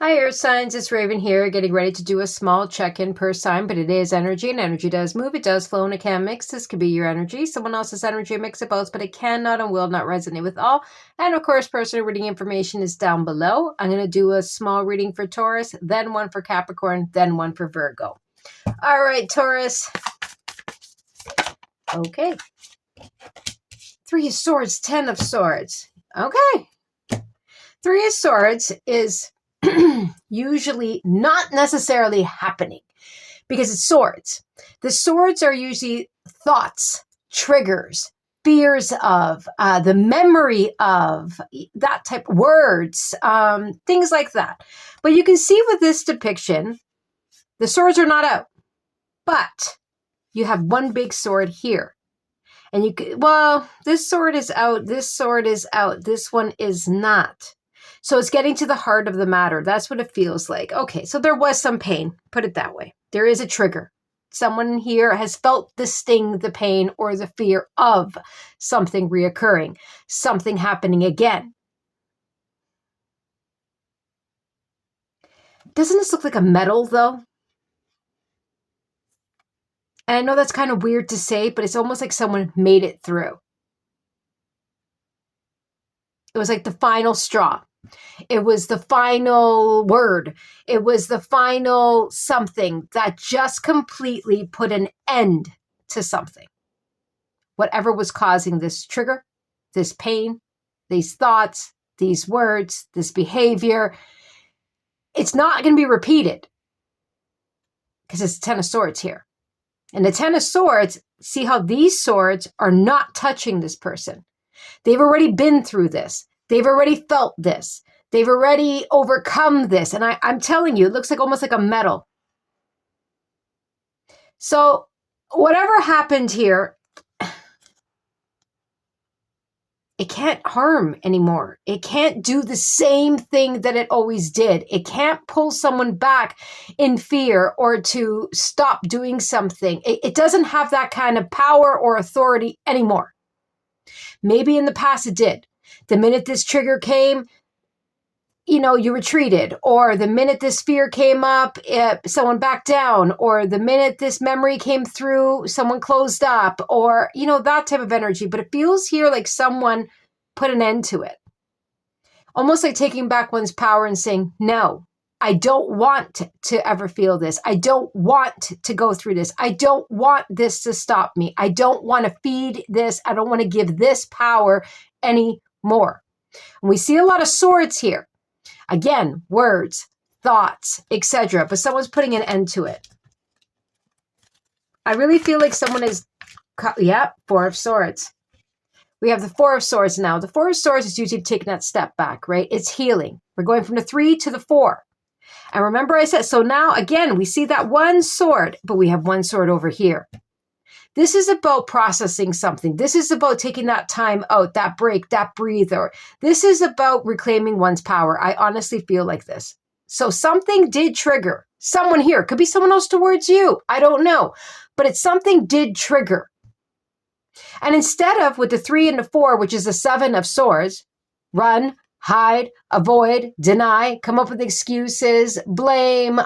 Hi, Earth Signs. It's Raven here, getting ready to do a small check-in per sign, but it is energy, and energy does move, it does flow, and it can mix. This could be your energy, someone else's energy, a mix of both, but it cannot and will not resonate with all. And of course, personal reading information is down below. I'm going to do a small reading for Taurus, then one for Capricorn, then one for Virgo. All right, Taurus. Okay. 3 of Swords, 10 of Swords. Okay. 3 of Swords is usually not necessarily happening because it's swords. The swords are usually thoughts, triggers, fears of, the memory of, that type of words, things like that. But you can see with this depiction, the swords are not out, but you have one big sword here. And you could, well, this sword is out, this sword is out, this one is not. So it's getting to the heart of the matter. That's what it feels like. Okay, so there was some pain, put it that way. There is a trigger. Someone here has felt the sting, the pain, or the fear of something reoccurring, something happening again. Doesn't this look like a medal, though? And I know that's kind of weird to say, but it's almost like someone made it through. It was like the final straw. It was the final word. It was the final something that just completely put an end to something. Whatever was causing this trigger, this pain, these thoughts, these words, this behavior, it's not going to be repeated because it's 10 of Swords here. And the 10 of Swords, see how these swords are not touching this person. They've already been through this. They've already felt this. They've already overcome this. And I'm telling you, it looks like almost like a medal. So whatever happened here, it can't harm anymore. It can't do the same thing that it always did. It can't pull someone back in fear or to stop doing something. It doesn't have that kind of power or authority anymore. Maybe in the past it did. The minute this trigger came, you retreated, or the minute this fear came up, someone backed down, or the minute this memory came through, someone closed up, or, that type of energy. But it feels here like someone put an end to it. Almost like taking back one's power and saying, no, I don't want to ever feel this. I don't want to go through this. I don't want this to stop me. I don't want to feed this. I don't want to give this power anymore. And we see a lot of swords here. Again, words, thoughts, etc. But someone's putting an end to it. I really feel like someone is, 4 of Swords. We have the 4 of Swords now. The 4 of Swords is usually taking that step back, right? It's healing. We're going from the 3 to the 4. And remember I said, so now again, we see that one sword, but we have one sword over here. This is about processing something. This is about taking that time out, that break, that breather. This is about reclaiming one's power. I honestly feel like this. So something did trigger. Someone here. Could be someone else towards you. I don't know. But it's something did trigger. And instead of with the 3 and the 4, which is the 7 of Swords, run, hide, avoid, deny, come up with excuses, blame,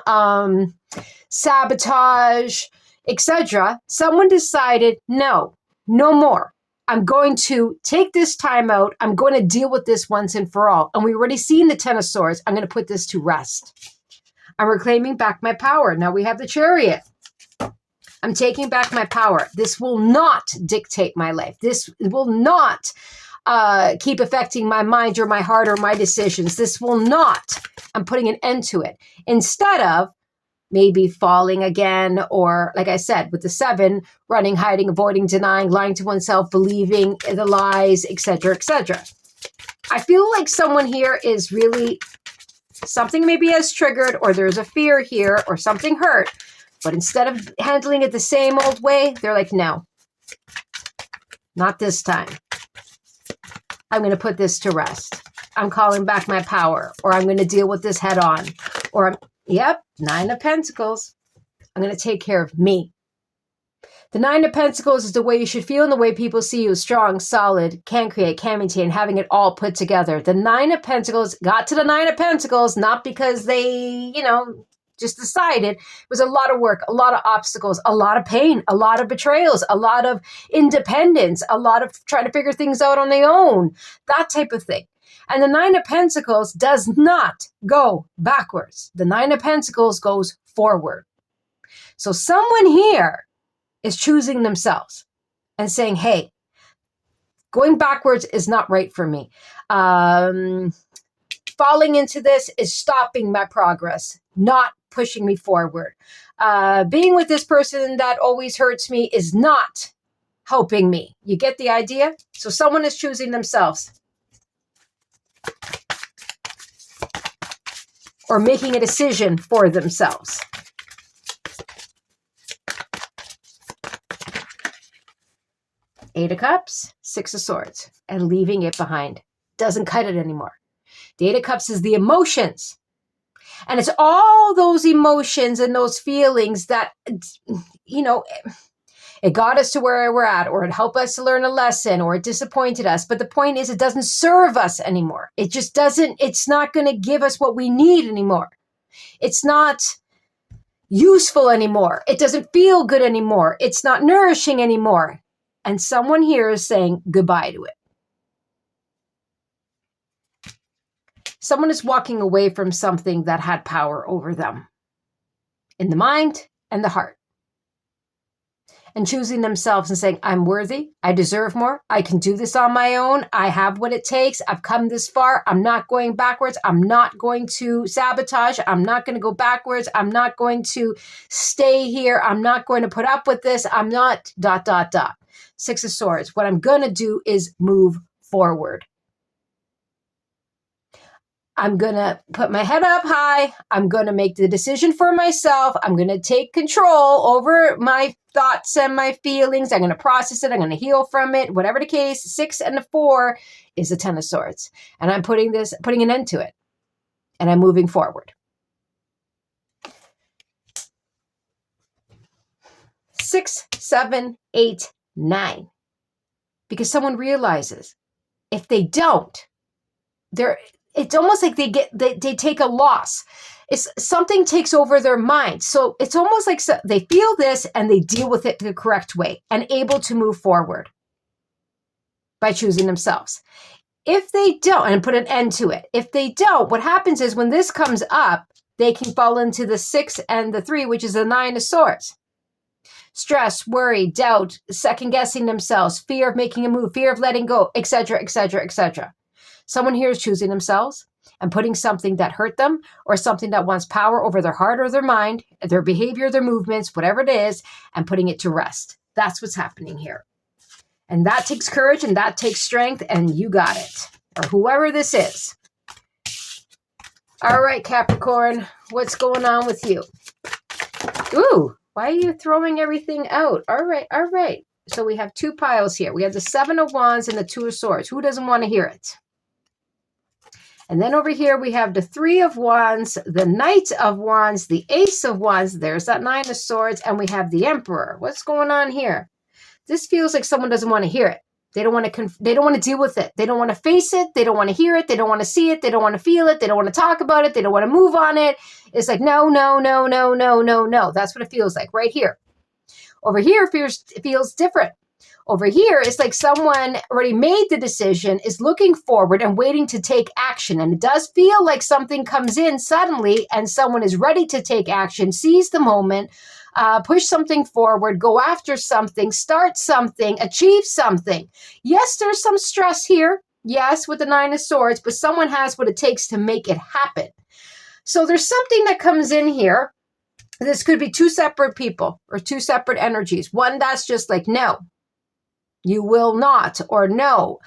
sabotage, etc. Someone decided, no more. I'm going to take this time out. I'm going to deal with this once and for all. And we already seen the 10 of Swords. I'm going to put this to rest. I'm reclaiming back my power. Now we have the Chariot. I'm taking back my power. This will not dictate my life. This will not keep affecting my mind or my heart or my decisions. This will not. I'm putting an end to it. Instead of maybe falling again, or like I said, with the 7, running, hiding, avoiding, denying, lying to oneself, believing the lies, etc., etc. I feel like someone here is really, something maybe has triggered, or there's a fear here, or something hurt, but instead of handling it the same old way, they're like, no, not this time. I'm going to put this to rest. I'm calling back my power, or I'm going to deal with this head on, or 9 of Pentacles. I'm going to take care of me. The Nine of Pentacles is the way you should feel and the way people see you: strong, solid, can create, can maintain, having it all put together. The Nine of Pentacles got to the Nine of Pentacles not because they, just decided. It was a lot of work, a lot of obstacles, a lot of pain, a lot of betrayals, a lot of independence, a lot of trying to figure things out on their own, that type of thing. And the Nine of Pentacles does not go backwards. The Nine of Pentacles goes forward. So someone here is choosing themselves and saying, hey, going backwards is not right for me. Falling into this is stopping my progress, not pushing me forward. Being with this person that always hurts me is not helping me. You get the idea? So someone is choosing themselves or making a decision for themselves. Eight of Cups, Six of Swords, and leaving it behind. Doesn't cut it anymore. The Eight of Cups is the emotions. And it's all those emotions and those feelings that, it got us to where we're at, or it helped us to learn a lesson, or it disappointed us. But the point is, it doesn't serve us anymore. It just doesn't, it's not going to give us what we need anymore. It's not useful anymore. It doesn't feel good anymore. It's not nourishing anymore. And someone here is saying goodbye to it. Someone is walking away from something that had power over them in the mind and the heart, and choosing themselves and saying, I'm worthy. I deserve more. I can do this on my own. I have what it takes. I've come this far. I'm not going backwards. I'm not going to sabotage. I'm not going to go backwards. I'm not going to stay here. I'm not going to put up with this. I'm not ... Six of Swords. What I'm going to do is move forward. I'm going to put my head up high. I'm going to make the decision for myself. I'm going to take control over my thoughts and my feelings. I'm going to process it. I'm going to heal from it. Whatever the case, 6 and 4 is the 10 of Swords. And I'm putting an end to it. And I'm moving forward. 6, 7, 8, 9. Because someone realizes if they don't, it's almost like they take a loss. It's something takes over their mind. So it's almost like they feel this and they deal with it the correct way and able to move forward by choosing themselves. If they don't, and put an end to it. If they don't, what happens is when this comes up, they can fall into the 6 and the 3, which is the 9 of Swords. Stress, worry, doubt, second guessing themselves, fear of making a move, fear of letting go, etc., etc., etc. Someone here is choosing themselves and putting something that hurt them or something that wants power over their heart or their mind, their behavior, their movements, whatever it is, and putting it to rest. That's what's happening here. And that takes courage and that takes strength, and you got it. Or whoever this is. All right, Capricorn, what's going on with you? Ooh, why are you throwing everything out? All right, all right. So we have two piles here. We have the 7 of Wands and the 2 of Swords. Who doesn't want to hear it? And then over here, we have the 3 of Wands, the Knight of Wands, the Ace of Wands. There's that 9 of Swords. And we have the Emperor. What's going on here? This feels like someone doesn't want to hear it. They don't want to they don't want to deal with it. They don't want to face it. They don't want to hear it. They don't want to see it. They don't want to feel it. They don't want to talk about it. They don't want to move on it. It's like, no, no, no, no, no, no, no. That's what it feels like right here. Over here, it feels different. Over here, it's like someone already made the decision, is looking forward and waiting to take action. And it does feel like something comes in suddenly and someone is ready to take action, seize the moment, push something forward, go after something, start something, achieve something. Yes, there's some stress here. Yes, with the 9 of Swords, but someone has what it takes to make it happen. So there's something that comes in here. This could be two separate people or two separate energies. One that's just like, no, you will not, or no,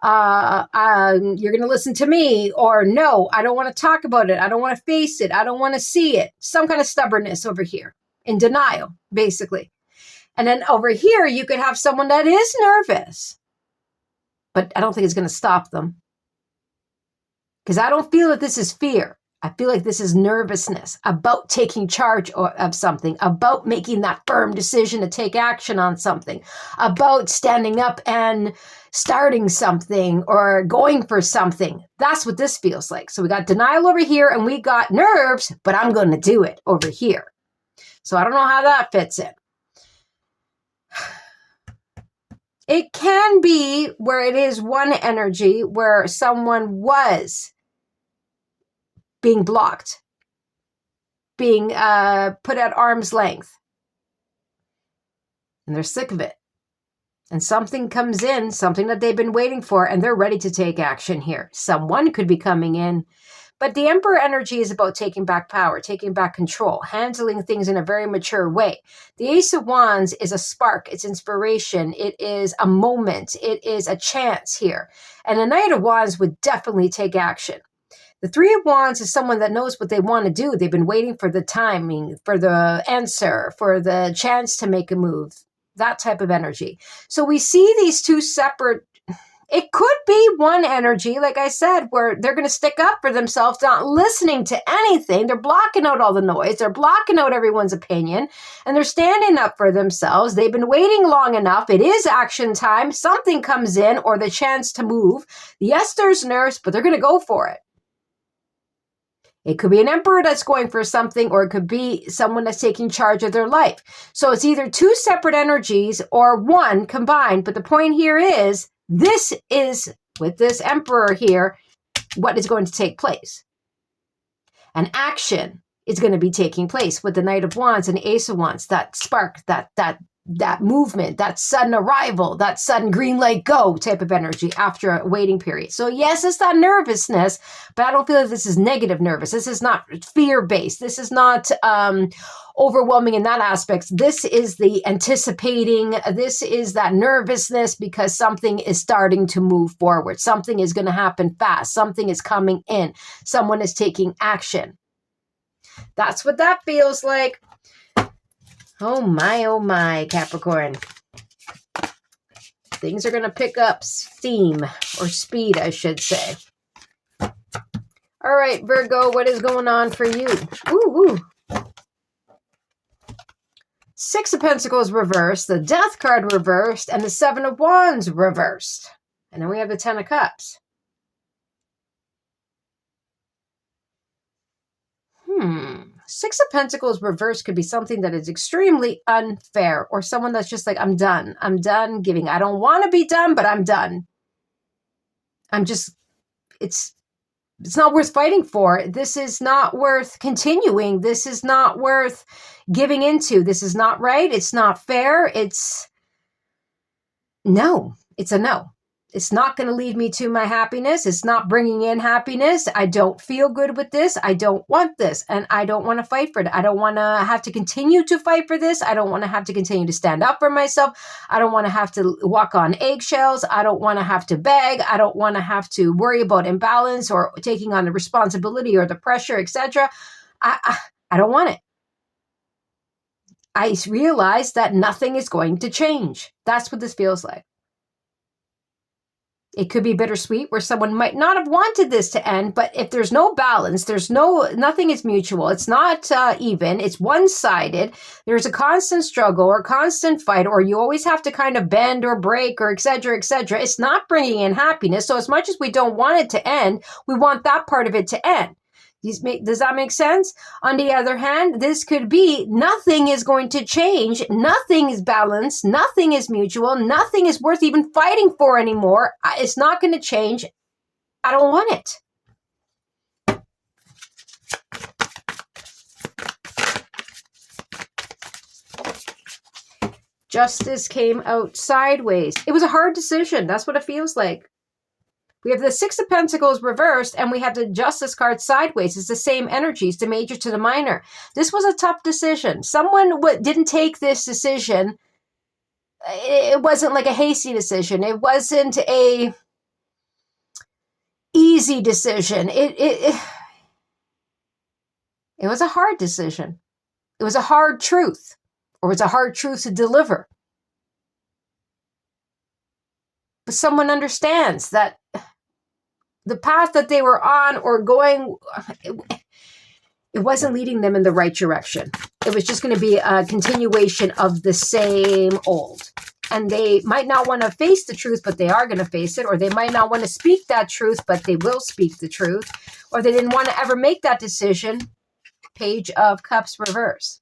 you're going to listen to me, or no, I don't want to talk about it. I don't want to face it. I don't want to see it. Some kind of stubbornness over here. In denial, basically. And then over here, you could have someone that is nervous, but I don't think it's going to stop them. Because I don't feel that this is fear. I feel like this is nervousness about taking charge of something, about making that firm decision to take action on something, about standing up and starting something or going for something. That's what this feels like. So we got denial over here and we got nerves, but I'm going to do it over here. So I don't know how that fits in. It can be where it is one energy where someone was being blocked, being put at arm's length, and they're sick of it. And something comes in, something that they've been waiting for, and they're ready to take action here. Someone could be coming in. But the Emperor energy is about taking back power, taking back control, handling things in a very mature way. The Ace of Wands is a spark. It's inspiration. It is a moment. It is a chance here. And the Knight of Wands would definitely take action. The Three of Wands is someone that knows what they want to do. They've been waiting for the timing, for the answer, for the chance to make a move, that type of energy. So we see these two separate. It could be one energy, like I said, where they're going to stick up for themselves, not listening to anything. They're blocking out all the noise. They're blocking out everyone's opinion, and they're standing up for themselves. They've been waiting long enough. It is action time. Something comes in or the chance to move. Yes, there's nerves, but they're going to go for it. It could be an emperor that's going for something, or it could be someone that's taking charge of their life. So it's either two separate energies or one combined. But the point here is, this is, with this emperor here, what is going to take place. An action is going to be taking place with the Knight of Wands and Ace of Wands. That spark, that movement, that sudden arrival, that sudden green light go type of energy after a waiting period. So yes, it's that nervousness, but I don't feel that this is negative nervous. This is not fear-based. This is not overwhelming in that aspect. This is the anticipating. This is that nervousness because something is starting to move forward. Something is going to happen fast. Something is coming in. Someone is taking action. That's what that feels like. Oh my, Capricorn. Things are going to pick up steam, or speed, I should say. All right, Virgo, what is going on for you? Ooh. Six of Pentacles reversed, the Death card reversed, and the Seven of Wands reversed. And then we have the Ten of Cups. Six of Pentacles reversed could be something that is extremely unfair, or someone that's just like, I'm done. I'm done giving. I don't want to be done, but I'm done. It's not worth fighting for. This is not worth continuing. This is not worth giving into. This is not right. It's not fair. It's a no. It's not going to lead me to my happiness. It's not bringing in happiness. I don't feel good with this. I don't want this. And I don't want to fight for it. I don't want to have to continue to fight for this. I don't want to have to continue to stand up for myself. I don't want to have to walk on eggshells. I don't want to have to beg. I don't want to have to worry about imbalance or taking on the responsibility or the pressure, etc. I don't want it. I realize that nothing is going to change. That's what this feels like. It could be bittersweet where someone might not have wanted this to end, but if there's no balance, nothing is mutual. It's not even. It's one-sided. There's a constant struggle or constant fight, or you always have to kind of bend or break or et cetera, et cetera. It's not bringing in happiness. So as much as we don't want it to end, we want that part of it to end. Does that make sense? On the other hand, this could be nothing is going to change. Nothing is balanced. Nothing is mutual. Nothing is worth even fighting for anymore. It's not going to change. I don't want it. Justice came out sideways. It was a hard decision. That's what it feels like. We have the Six of Pentacles reversed, and we have the Justice card sideways. It's the same energies, the major to the minor. This was a tough decision. Someone didn't take this decision. It wasn't like a hasty decision. It wasn't a easy decision. It was a hard decision. It was a hard truth, or it was a hard truth to deliver. But someone understands that the path that they were on or going, It wasn't leading them in the right direction. It was just going to be a continuation of the same old. And they might not want to face the truth, but they are going to face it. Or they might not want to speak that truth, but they will speak the truth. Or they didn't want to ever make that decision. Page of Cups reverse.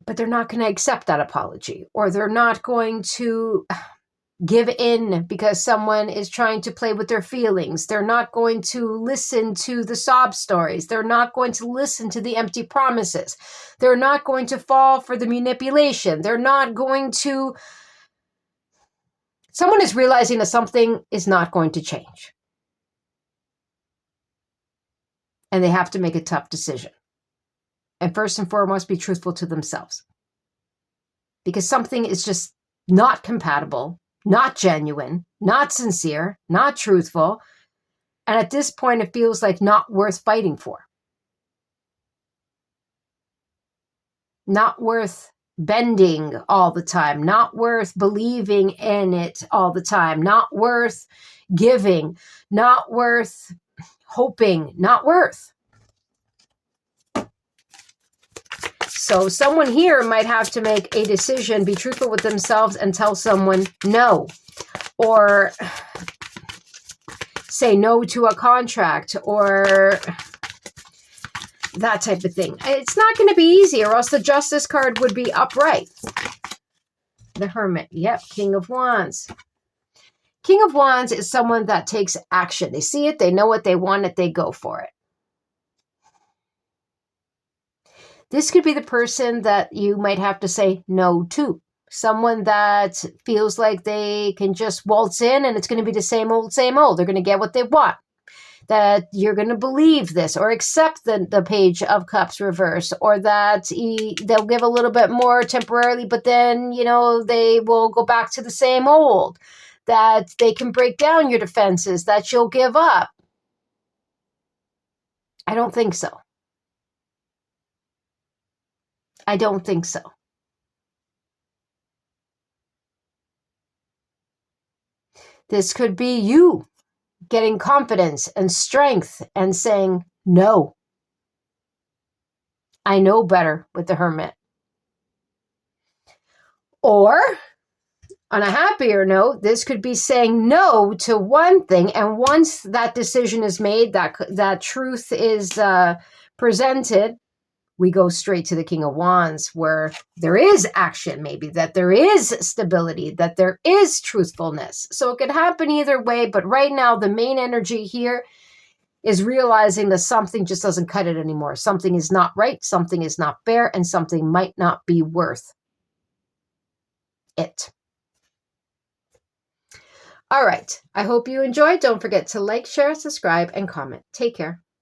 But they're not going to accept that apology. Or they're not going to give in because someone is trying to play with their feelings. They're not going to listen to the sob stories. They're not going to listen to the empty promises. They're not going to fall for the manipulation. They're not going to... Someone is realizing that something is not going to change. And they have to make a tough decision. And first and foremost, be truthful to themselves. Because something is just not compatible, not genuine, not sincere, not truthful. And at this point, it feels like not worth fighting for. Not worth bending all the time. Not worth believing in it all the time. Not worth giving. Not worth hoping. Not worth. So someone here might have to make a decision, be truthful with themselves and tell someone no. Or say no to a contract or that type of thing. It's not going to be easy, or else the Justice card would be upright. The Hermit. Yep. King of Wands. King of Wands is someone that takes action. They see it. They know what they want it. They go for it. This could be the person that you might have to say no to. Someone that feels like they can just waltz in and it's going to be the same old, same old. They're going to get what they want. That you're going to believe this or accept the Page of Cups reverse, or that they'll give a little bit more temporarily, but then, you know, they will go back to the same old. That they can break down your defenses, that you'll give up. I don't think so. I don't think so. This could be you getting confidence and strength and saying, no, I know better with the Hermit. Or, on a happier note, this could be saying no to one thing. And once that decision is made, that truth is presented, we go straight to the King of Wands, where there is action, maybe, that there is stability, that there is truthfulness. So it could happen either way, but right now the main energy here is realizing that something just doesn't cut it anymore. Something is not right, something is not fair, and something might not be worth it. All right, I hope you enjoyed. Don't forget to like, share, subscribe, and comment. Take care.